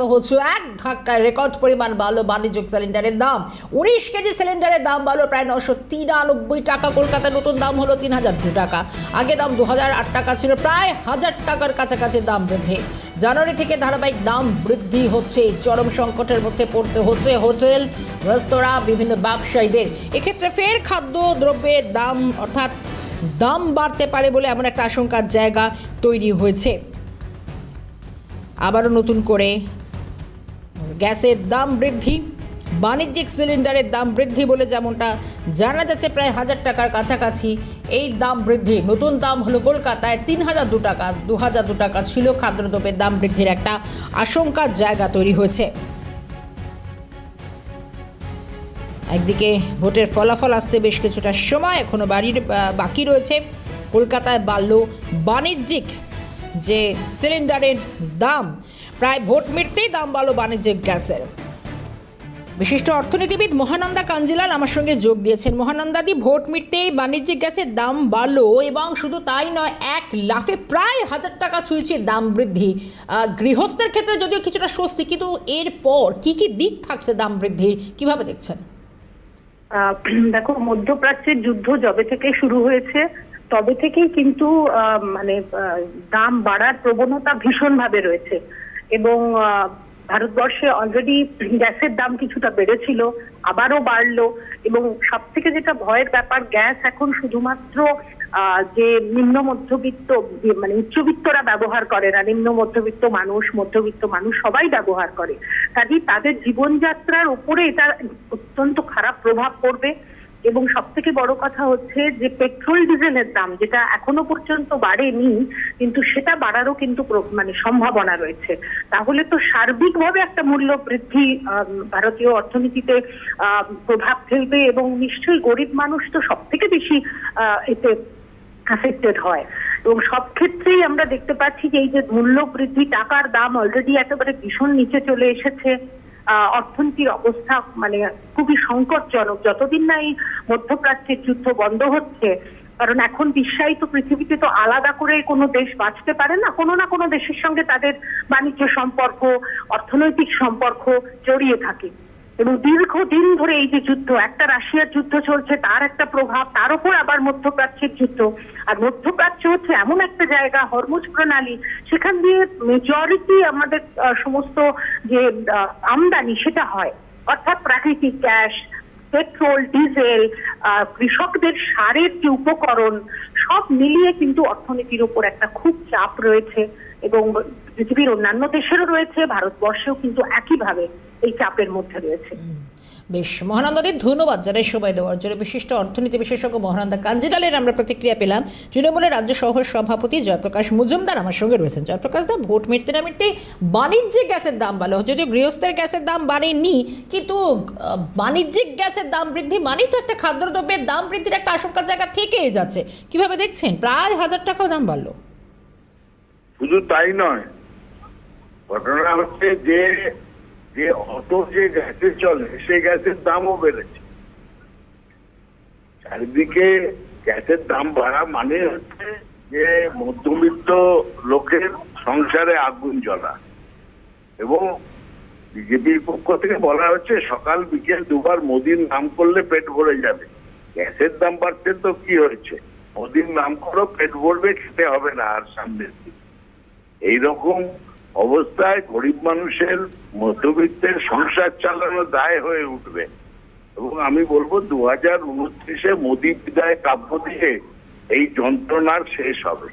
তো হচ্ছে এক ধাক্কায় রেকর্ড পরিমাণ বাড়লো বাণিজ্যিক সিলিন্ডারের দাম। 19 কেজি সিলিন্ডারের দাম বাড়লো প্রায় 993 টাকা। কলকাতায় নতুন দাম হলো 3002 টাকা। আগে দাম 2008 টাকা ছিল, প্রায় 1000 টাকার কাছাকাছি দাম বৃদ্ধি। জানুয়ারি থেকে ধারাবাহিক দাম বৃদ্ধি হচ্ছে। চরম সংকটের মধ্যে পড়তে হচ্ছে হোটেল, রেস্তোরাঁ, বিভিন্ন ব্যবসায়ীদের। এক্ষেত্রে ফের খাদ্য দ্রব্যের দাম অর্থাৎ দাম বাড়তে পারে বলে এমন একটা আশঙ্কার জায়গা তৈরি হয়েছে। আবারও নতুন করে গ্যাসের দাম বৃদ্ধি, বাণিজ্যিক সিলিন্ডারের দাম বৃদ্ধি বলে যেমনটা জানা যাচ্ছে, প্রায় 1000 টাকার কাছাকাছি এই দাম বৃদ্ধি। নতুন দাম হলো কলকাতায় 3002 টাকা। 2002 টাকা ছিল। খাদ্যদ্রব্যের দাম বৃদ্ধির একটা আশঙ্কার জায়গা তৈরি হয়েছে। একদিকে ভোটের ফলাফল আসতে বেশ কিছুটা সময় এখনো বাকি রয়েছে। কলকাতায় বাড়ল বাণিজ্যিক যে সিলিন্ডারের দাম, প্রায় ভোট মিটতেই দাম বাড়ল বাণিজ্যিক গ্যাসের। বিশিষ্ট অর্থনীতিবিদ মহানন্দা কাঞ্জিলাল আমার সঙ্গে যোগ দিয়েছেন। মহানন্দাদি, ভোট মিটতেই বাণিজ্যিক গ্যাসের দাম বাড়লো এবং শুধু তাই নয়, এক লাফে প্রায় 1000 টাকা ছুঁয়েছে দাম বৃদ্ধি। গৃহস্থের ক্ষেত্রে যদিও কিছুটা স্বস্তি, কিন্তু এরপর কি কি দিক থাকছে দাম বৃদ্ধির, কিভাবে দেখছেন? দেখো, মধ্যপ্রাচ্যের যুদ্ধ যবে থেকে শুরু হয়েছে তবে থেকেই কিন্তু দাম বাড়ার প্রবণতা ভীষণভাবে রয়েছে। এবং ভারতবর্ষে অলরেডি গ্যাসের দাম কিছুটা বেড়েছিল, আবারও বাড়লো। এবং সব থেকে যেটা ভয়ের ব্যাপার, গ্যাস এখন শুধুমাত্র যে নিম্ন মধ্যবিত্ত উচ্চবিত্তরা ব্যবহার করে না, নিম্ন মধ্যবিত্ত মানুষ সবাই ব্যবহার করে। কাজেই তাদের জীবনযাত্রার উপরে এটা অত্যন্ত খারাপ প্রভাব পড়বে। এবং সব থেকে বড় কথা হচ্ছে যে পেট্রোল ডিজেলের দাম, যেটা এখনো পর্যন্ত বাড়েনি, কিন্তু সেটা বাড়ারও কিন্তু সম্ভাবনা রয়েছে। তাহলে তো সার্বিকভাবে একটা মূল্য বৃদ্ধি ভারতীয় অর্থনীতিতে প্রভাব ফেলবে। এবং নিশ্চয়ই গরিব মানুষ তো সব থেকে বেশি এতে অ্যাফেক্টেড হয়। এবং সব ক্ষেত্রেই আমরা দেখতে পাচ্ছি যে এই যে মূল্য বৃদ্ধি, টাকার দাম অলরেডি একেবারে ভীষণ নিচে চলে এসেছে। অর্থনীতির অবস্থা খুবই সংকটজনক যতদিন না এই মধ্যপ্রাচ্যের যুদ্ধ বন্ধ হচ্ছে। কারণ এখন বিশ্বায়িত পৃথিবীতে তো আলাদা করে কোনো দেশ বাঁচতে পারে না, কোনো না কোনো দেশের সঙ্গে তাদের বাণিজ্য সম্পর্ক, অর্থনৈতিক সম্পর্ক জড়িয়ে থাকে। এবং দীর্ঘদিন ধরে এই যে যুদ্ধ, একটা রাশিয়ার যুদ্ধ চলছে, তার একটা প্রভাব, তার উপর আবার মধ্যপ্রাচ্যের যুদ্ধ। আর মধ্যপ্রাচ্য হচ্ছে এমন একটা জায়গা, হরমুজ প্রণালী, সেখান দিয়ে মেজরিটি আমাদের সমস্ত যে আমদানি সেটা হয়। অর্থাৎ প্রাকৃতিক গ্যাস, পেট্রোল, ডিজেল, কৃষকদের সারের যে উপকরণ, সব মিলিয়ে কিন্তু অর্থনীতির উপর একটা খুব চাপ রয়েছে। এবং পৃথিবীর অন্যান্য দেশেরও রয়েছে, ভারতবর্ষেও কিন্তু একইভাবে এই চাপের মধ্যে রয়েছে। বেশ, মহানন্দাদের ধন্যবাদ জানাই সময় দেওয়ার জন্য। বিশিষ্ট অর্থনীতি বিশেষজ্ঞ মহানন্দা কাঞ্জিলালের আমরা প্রতিক্রিয়া পেলাম। তৃণমূলের রাজ্য সহ সভাপতি জয়প্রকাশ মজুমদার আমার সঙ্গে রয়েছেন। জয়প্রকাশ দা, ভোট মিটতে না মিটতেই বাণিজ্যিক গ্যাসের দাম বাড়লো। যদিও গৃহস্থের গ্যাসের দাম বাড়েনি, কিন্তু বাণিজ্যিক গ্যাসের দাম বৃদ্ধি মানেই তো একটা খাদ্যদ্রব্যের দাম বৃদ্ধির একটা আশঙ্কা জায়গা থেকেই যাচ্ছে। কিভাবে দেখছেন? প্রায় 1000 টাকাও দাম বাড়লো। শুধু তাই নয়, ঘটনা হচ্ছে যে অটো যে গ্যাসে চলে সেই গ্যাসের দামও বেড়েছে। চারিদিকে গ্যাসের দাম বাড়া মানে হচ্ছে যে মধ্যবিত্ত লোকের সংসারে আগুন জ্বলা। এবং বিজেপির পক্ষ থেকে বলা হচ্ছে সকাল বিকেল দুবার মোদির নাম করলে পেট ভরে যাবে। গ্যাসের দাম বাড়ছে তো কি হয়েছে, মোদির নাম করো, পেট ভরবে, খেতে হবে না আর সামনের দিন। এইরকম অবস্থায় গরিব মানুষের, মধ্যবিত্তের সংসার চালানো দায় হয়ে উঠবে। এবং আমি বলবো 2029-এ মোদী বিদায় কাব্য দিয়ে এই যন্ত্রণার শেষ হবে।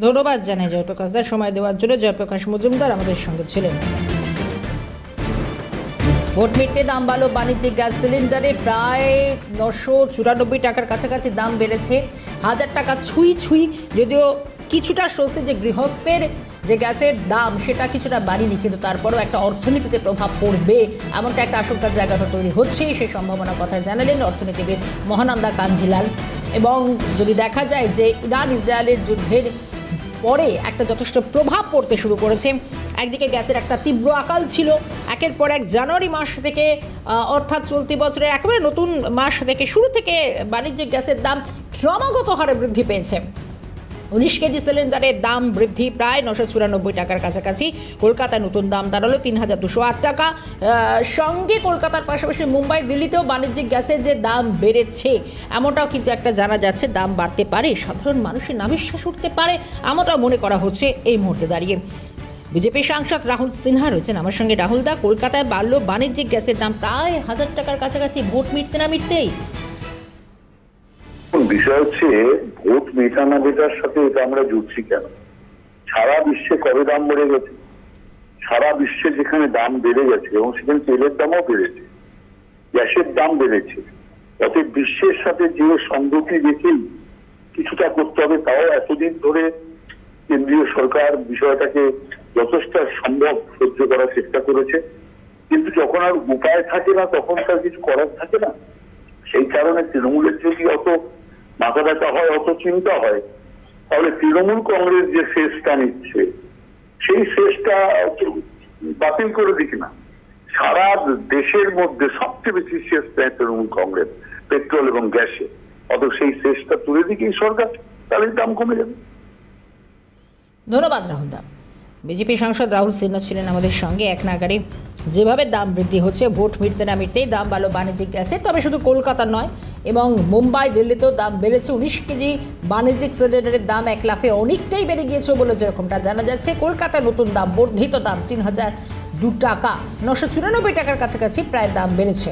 ধন্যবাদ জানাই জয়প্রকাশ দা সময় দেওয়ার জন্য। জয়প্রকাশ মজুমদার আমাদের সঙ্গে ছিলেন। ভোট মিটতে দাম বাড়লো বাণিজ্যিক গ্যাস সিলিন্ডারে, প্রায় 994 টাকার কাছাকাছি দাম বেড়েছে। 1000 টাকা ছুঁই। যদিও কিছুটা স্বস্তি যে গৃহস্থের যে গ্যাসের দাম সেটা কিছুটা বাড়েনি, কিন্তু তারপরেও একটা অর্থনীতিতে প্রভাব পড়বে এমনটা একটা আশঙ্কার জায়গা তো তৈরি হচ্ছে। সেই সম্ভাবনার কথা জানালেন অর্থনীতিবিদ মহানন্দা কাঞ্জিলাল। এবং যদি দেখা যায় যে ইরান ইসরায়েলের যুদ্ধের পরে একটা যথেষ্ট প্রভাব পড়তে শুরু করেছে। একদিকে গ্যাসের একটা তীব্র আকাল ছিল, একের পর এক জানুয়ারি মাস থেকে অর্থাৎ চলতি বছরের একেবারে নতুন মাস থেকে শুরু থেকে বাণিজ্যিক গ্যাসের দাম ক্রমাগত হারে বৃদ্ধি পেয়েছে। 19 কেজি সিলিন্ডারের দাম বৃদ্ধি প্রায় 994 টাকার কাছাকাছি। কলকাতায় নতুন দাম দাঁড়ালো 3208 টাকা। সঙ্গে কলকাতার পাশাপাশি মুম্বাই দিল্লিতেও বাণিজ্যিক গ্যাসের যে দাম বেড়েছে এমনটাও কিন্তু একটা জানা যাচ্ছে। দাম বাড়তে পারে, সাধারণ মানুষের নাভিশ্বাস উঠতে পারে, এমনটাও মনে করা হচ্ছে এই মুহূর্তে দাঁড়িয়ে। বিজেপি সাংসদ রাহুল সিনহা রয়েছেন আমার সঙ্গে। রাহুল দা, কলকাতায় বাড়লো বাণিজ্যিক গ্যাসের দাম প্রায় 1000 টাকার কাছাকাছি, ভোট মিটতে না মিটতেই। বিষয় হচ্ছে ভোট মেটানা বেটার সাথে এটা আমরা জুড়ছি কেন? সারা বিশ্বে কবে দাম বেড়ে গেছে? সারা বিশ্বে যেখানে দাম বেড়ে গেছে এবং সেখানে তেলের দামও বেড়েছে, গ্যাসের দাম বেড়েছে, অতএব বিশ্বের সাথে যে সংগতি রেখেই কিছুটা করতে হবে। তাও এতদিন ধরে কেন্দ্রীয় সরকার বিষয়টাকে যথেষ্ট সম্ভব সহ্য করার চেষ্টা করেছে, কিন্তু যখন আর উপায় থাকে না তখন তার কিছু করার থাকে না। সেই কারণে তৃণমূলের যদি অত মাথা ব্যথা হয়, অত চিন্তা হয়, তাহলে তৃণমূল কংগ্রেস যে শেষটা নিচ্ছে সেই শেষটা বাতিল করে দিক না। সারা দেশের মধ্যে সবচেয়ে বেশি শেষ দেয় তৃণমূল কংগ্রেস পেট্রোল এবং গ্যাসে, অত সেই শেষটা তুলে দিকেই সরকার, তাহলে দাম কমে যাবে। ধন্যবাদ রাহুল দা। বিজেপি সাংসদ রাহুল সিনহা ছিলেন আমাদের সঙ্গে। এক নাগারে যেভাবে দাম বৃদ্ধি হচ্ছে, ভোট মিটতে না মিটতেই দাম বাড়লো বাণিজ্যিক গ্যাসে। তবে শুধু কলকাতা নয়, এবং মুম্বাই দিল্লিতেও দাম বেড়েছে। 19 কেজি বাণিজ্যিক সিলিন্ডারের দাম এক লাফে অনেকটাই বেড়ে গিয়েছে বলে যেরকমটা জানা যাচ্ছে। কলকাতায় নতুন দাম, বর্ধিত দাম 3002 টাকা, 994 টাকার কাছাকাছি প্রায় দাম বেড়েছে।